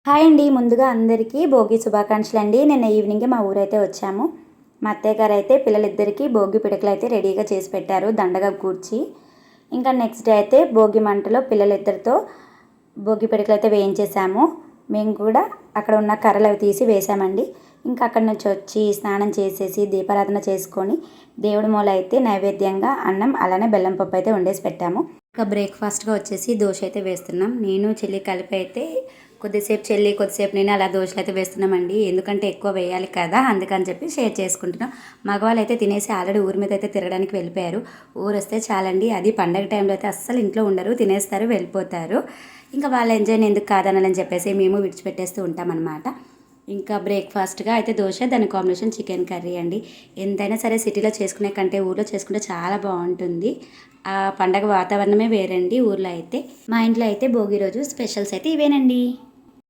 Hi అండి. ముందుగా అందరికీ భోగి శుభాకాంక్షలు అండి. నిన్న ఈవినింగే మా ఊరైతే వచ్చాము. మా అత్తయ్య గారు అయితే పిల్లలిద్దరికీ భోగి పిడకలు అయితే రెడీగా చేసి పెట్టారు దండగా కూర్చి. ఇంకా నెక్స్ట్ డే అయితే భోగి మంటలో పిల్లలిద్దరితో భోగి పిడకలు అయితే వేయించేసాము. మేము కూడా అక్కడ ఉన్న కర్రలు అవి తీసి వేసామండి. ఇంకా అక్కడి నుంచి వచ్చి స్నానం చేసేసి దీపారాధన చేసుకొని దేవుడి మూల అయితే నైవేద్యంగా అన్నం అలానే బెల్లం పప్పు అయితే వండేసి పెట్టాము. ఇంకా బ్రేక్ఫాస్ట్గా వచ్చేసి దోశ అయితే వేస్తున్నాం. నేను చెల్లి కలిపి అయితే కొద్దిసేపు చెల్లి కొద్దిసేపు నేను అలా దోశలు అయితే వేస్తున్నామండి. ఎందుకంటే ఎక్కువ వేయాలి కదా, అందుకని చెప్పి షేర్ చేసుకుంటున్నాం. మగవాళ్ళు అయితే తినేసి ఆల్రెడీ ఊరి మీద అయితే తిరగడానికి వెళ్ళిపోయారు. ఊరు వస్తే చాలండి, అది పండగ టైంలో అయితే అస్సలు ఇంట్లో ఉండరు, తినేస్తారు వెళ్ళిపోతారు. ఇంకా వాళ్ళ ఎంజాయ్ని ఎందుకు కాదనాలని చెప్పేసి మేము విడిచిపెట్టేస్తూ ఉంటామన్నమాట. ఇంకా బ్రేక్ఫాస్ట్గా అయితే దోశ, దాని కాంబినేషన్ చికెన్ కర్రీ అండి. ఎంతైనా సరే సిటీలో చేసుకునే కంటే ఊర్లో చేసుకుంటే చాలా బాగుంటుంది. ఆ పండగ వాతావరణమే వేరండి ఊర్లో అయితే. మా ఇంట్లో అయితే భోగి రోజు స్పెషల్స్ అయితే ఇవేనండి.